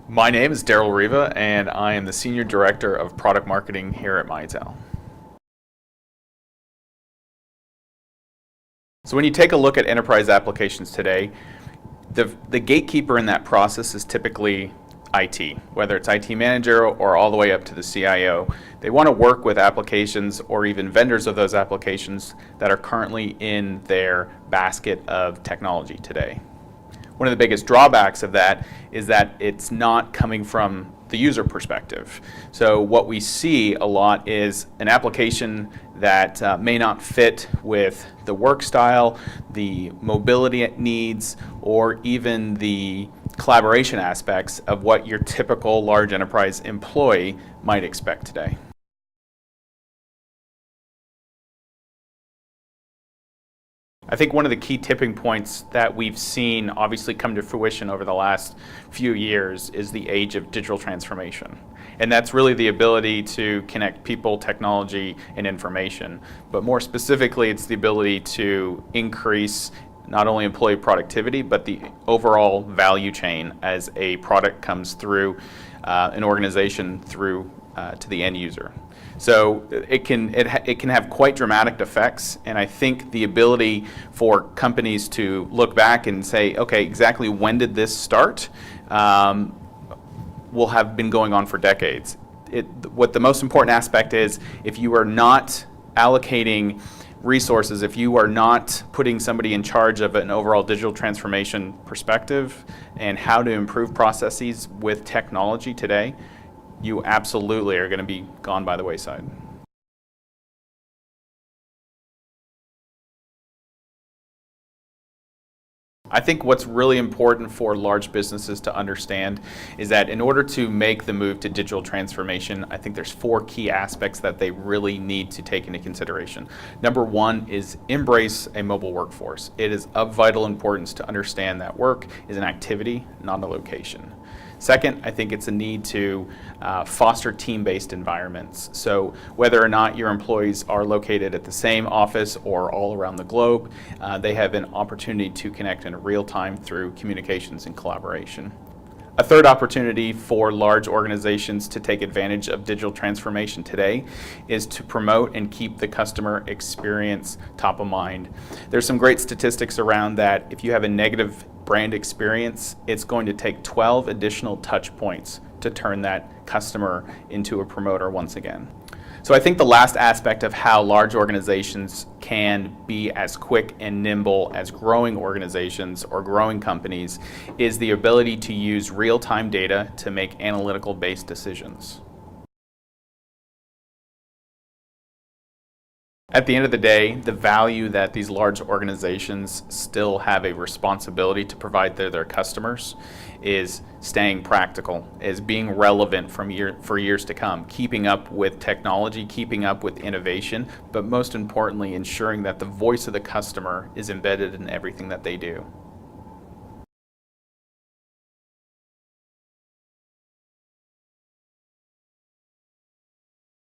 My name is Daryl Riva, and I am the Senior Director of Product Marketing here at Mitel. So when you take a look at enterprise applications today, the gatekeeper in that process is typically IT, whether it's IT manager or all the way up to the CIO. They want to work with applications or even vendors of those applications that are currently in their basket of technology today. One of the biggest drawbacks of that is that it's not coming from the user perspective. So what we see a lot is an application that may not fit with the work style, the mobility needs, or even the collaboration aspects of what your typical large enterprise employee might expect today. I think one of the key tipping points that we've seen obviously come to fruition over the last few years is the age of digital transformation. And that's really the ability to connect people, technology, and information. But more specifically, it's the ability to increase not only employee productivity, but the overall value chain as a product comes through an organization through to the end user. So it can have quite dramatic effects, and I think the ability for companies to look back and say, okay, exactly when did this start, will have been going on for decades. What the most important aspect is, if you are not allocating resources, if you are not putting somebody in charge of an overall digital transformation perspective and how to improve processes with technology today, you absolutely are going to be gone by the wayside. I think what's really important for large businesses to understand is that in order to make the move to digital transformation, I think there's 4 key aspects that they really need to take into consideration. Number 1 is embrace a mobile workforce. It is of vital importance to understand that work is an activity, not a location. Second, I think it's a need to foster team-based environments. So whether or not your employees are located at the same office or all around the globe, they have an opportunity to connect in real time through communications and collaboration. A third opportunity for large organizations to take advantage of digital transformation today is to promote and keep the customer experience top of mind. There's some great statistics around that. If you have a negative brand experience, it's going to take 12 additional touch points to turn that customer into a promoter once again. So I think the last aspect of how large organizations can be as quick and nimble as growing organizations or growing companies is the ability to use real-time data to make analytical-based decisions. At the end of the day, the value that these large organizations still have a responsibility to provide to their customers is staying practical, is being relevant for years to come, keeping up with technology, keeping up with innovation, but most importantly, ensuring that the voice of the customer is embedded in everything that they do.